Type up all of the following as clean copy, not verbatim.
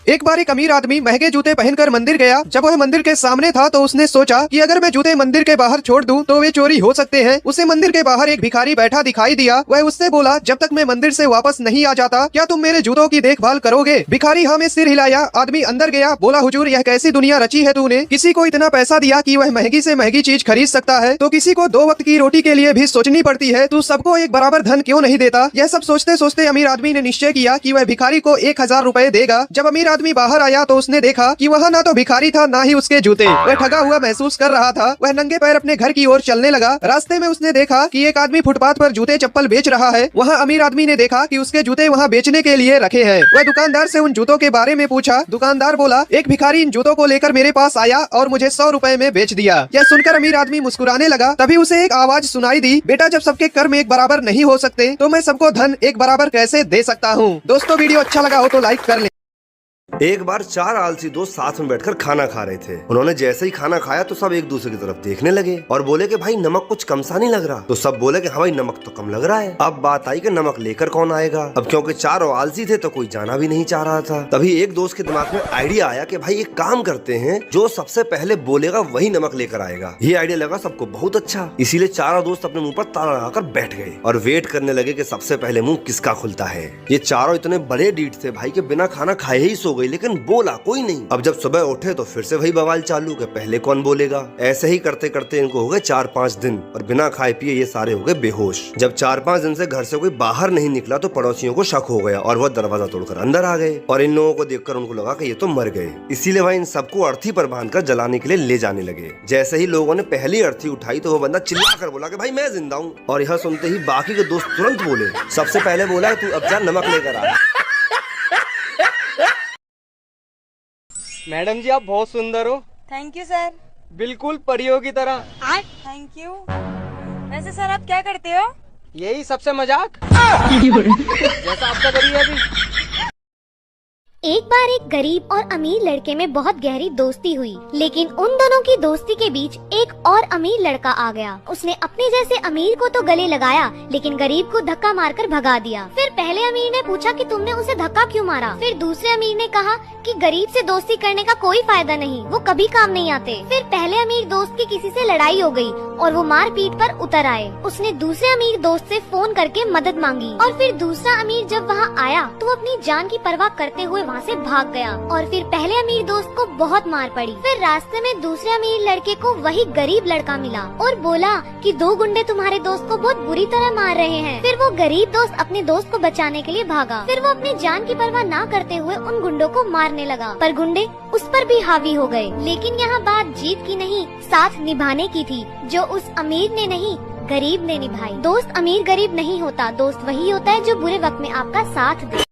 एक बार एक अमीर आदमी महंगे जूते पहनकर मंदिर गया। जब वह मंदिर के सामने था तो उसने सोचा कि अगर मैं जूते मंदिर के बाहर छोड़ दूं तो वे चोरी हो सकते हैं। उसे मंदिर के बाहर एक भिखारी बैठा दिखाई दिया। वह उससे बोला, जब तक मैं मंदिर से वापस नहीं आ जाता क्या तुम मेरे जूतों की देखभाल करोगे? भिखारी हाँ में सिर हिलाया। आदमी अंदर गया, बोला, हुजूर यह कैसी दुनिया रची है तूने? किसी को इतना पैसा दिया कि वह महंगी से महंगी चीज खरीद सकता है तो किसी को 2 वक्त की रोटी के लिए भी सोचनी पड़ती है। तू सबको एक बराबर धन क्यों नहीं देता? यह सब सोचते सोचते अमीर आदमी ने निश्चय किया कि वह भिखारी को 1000 रुपए देगा। जब अमीर आदमी बाहर आया तो उसने देखा कि वह ना तो भिखारी था ना ही उसके जूते। वह ठगा हुआ महसूस कर रहा था। वह नंगे पैर अपने घर की ओर चलने लगा। रास्ते में उसने देखा कि एक आदमी फुटपाथ पर जूते चप्पल बेच रहा है। वहाँ अमीर आदमी ने देखा कि उसके जूते वहाँ बेचने के लिए रखे हैं। वह दुकानदार से उन जूतों के बारे में पूछा। दुकानदार बोला, एक भिखारी इन जूतों को लेकर मेरे पास आया और मुझे 100 रुपए में बेच दिया। यह सुनकर अमीर आदमी मुस्कुराने लगा। तभी उसे एक आवाज सुनाई दी, बेटा जब सबके कर्म एक बराबर नहीं हो सकते तो मैं सबको धन एक बराबर कैसे दे सकता हूँ। दोस्तों वीडियो अच्छा लगा हो तो लाइक कर ले। एक बार 4 आलसी दोस्त साथ में बैठकर खाना खा रहे थे। उन्होंने जैसे ही खाना खाया तो सब एक दूसरे की तरफ देखने लगे और बोले कि भाई नमक कुछ कम सा नहीं लग रहा। तो सब बोले कि हाँ भाई नमक तो कम लग रहा है। अब बात आई कि नमक लेकर कौन आएगा। अब क्योंकि चारों आलसी थे तो कोई जाना भी नहीं चाह रहा था। तभी एक दोस्त के दिमाग में आइडिया आया कि भाई एक काम करते हैं, जो सबसे पहले बोलेगा वही नमक लेकर आएगा। ये आइडिया लगा सबको बहुत अच्छा। इसीलिए चारों दोस्त अपने मुंह पर ताला लगाकर बैठ गए और वेट करने लगे कि सबसे पहले मुंह किसका खुलता है। ये चारों इतने बड़े डीठ थे भाई के बिना खाना खाए ही सो गए, लेकिन बोला कोई नहीं। अब जब सुबह उठे तो फिर से वही बवाल चालू कि पहले कौन बोलेगा। ऐसे ही करते करते इनको हो गए 4-5 दिन और बिना खाए पिए ये सारे हो गए बेहोश। जब 4-5 दिन से घर से कोई बाहर नहीं निकला तो पड़ोसियों को शक हो गया और वह दरवाजा तोड़कर अंदर आ गए और इन लोगों को देखकर उनको लगा कि ये तो मर गए। इसीलिए वह इन सबको अर्थी पर बांधकर जलाने के लिए ले जाने लगे। जैसे ही लोगों ने पहली अर्थी उठाई तो वो बंदा चिल्ला कर बोला कि भाई मैं जिंदा हूँ। और यह सुनते ही बाकी के दोस्त तुरंत बोले, सबसे पहले बोला तू अब जा नमक लेकर आ। मैडम जी आप बहुत सुंदर हो। Thank you sir. बिल्कुल परियों की तरह। Thank you. वैसे सर आप क्या करते हो? यही सबसे मजाक जैसा आपका करिए अभी। एक बार एक गरीब और अमीर लड़के में बहुत गहरी दोस्ती हुई, लेकिन उन दोनों की दोस्ती के बीच एक और अमीर लड़का आ गया। उसने अपने जैसे अमीर को तो गले लगाया, लेकिन गरीब को धक्का मारकर भगा दिया। फिर पहले अमीर ने पूछा कि तुमने उसे धक्का क्यों मारा? फिर दूसरे अमीर ने कहा कि गरीब से दोस्ती करने का कोई फायदा नहीं, वो कभी काम नहीं आते। फिर पहले अमीर दोस्त की किसी से लड़ाई हो गई और वो मार पीट पर उतर आए। उसने दूसरे अमीर दोस्त से फोन करके मदद मांगी और फिर दूसरा अमीर जब वहाँ आया तो वो अपनी जान की परवाह करते हुए वहाँ से भाग गया और फिर पहले अमीर दोस्त को बहुत मार पड़ी। फिर रास्ते में दूसरे अमीर लड़के को वही गरीब लड़का मिला और बोला कि 2 गुंडे तुम्हारे दोस्त को बहुत बुरी तरह मार रहे हैं। फिर वो गरीब दोस्त अपने दोस्त को बचाने के लिए भागा। फिर वो अपनी जान की परवाह ना करते हुए उन गुंडों को मारने लगा, पर गुंडे उस पर भी हावी हो गए। लेकिन यहाँ बात जीत की नहीं, साथ निभाने की थी, जो उस अमीर ने नहीं गरीब ने निभाई। दोस्त अमीर गरीब नहीं होता, दोस्त वही होता है जो बुरे वक्त में आपका साथ दे।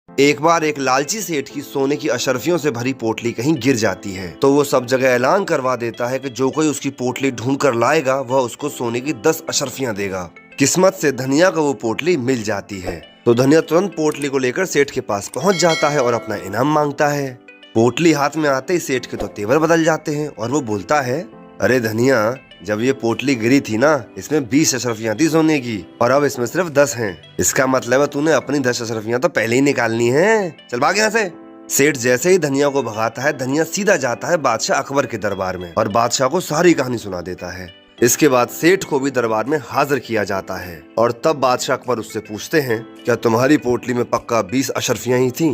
एक बार एक लालची सेठ की सोने की अशर्फियों से भरी पोटली कहीं गिर जाती है तो वो सब जगह ऐलान करवा देता है कि जो कोई उसकी पोटली ढूंढ कर लाएगा वह उसको सोने की 10 अशर्फियां देगा। किस्मत से धनिया को वो पोटली मिल जाती है तो धनिया तुरंत पोटली को लेकर सेठ के पास पहुंच जाता है और अपना इनाम मांगता है। पोटली हाथ में आते ही सेठ के तो तेवर बदल जाते हैं और वो बोलता है, अरे धनिया, जब ये पोटली गिरी थी ना इसमें 20 अशरफियां थी सोने की और अब इसमें सिर्फ 10 हैं। इसका मतलब है तूने अपनी 10 अशरफियां तो पहले ही निकालनी हैं। चल भाग यहाँ से। सेठ जैसे ही धनिया को भगाता है, धनिया सीधा जाता है बादशाह अकबर के दरबार में और बादशाह को सारी कहानी सुना देता है। इसके बाद सेठ को भी दरबार में हाजिर किया जाता है और तब बादशाह अकबर उससे पूछते हैं, क्या तुम्हारी पोटली में पक्का 20 अशरफियां ही थी?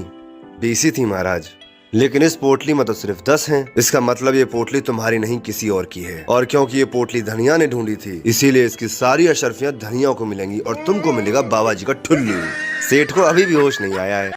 20 ही थी महाराज, लेकिन इस पोटली में तो सिर्फ 10 हैं। इसका मतलब ये पोटली तुम्हारी नहीं किसी और की है और क्योंकि ये पोटली धनिया ने ढूंढी थी इसीलिए इसकी सारी अशर्फियां धनिया को मिलेंगी और तुमको मिलेगा बाबा जी का ठुल्लू। सेठ को अभी भी होश नहीं आया है।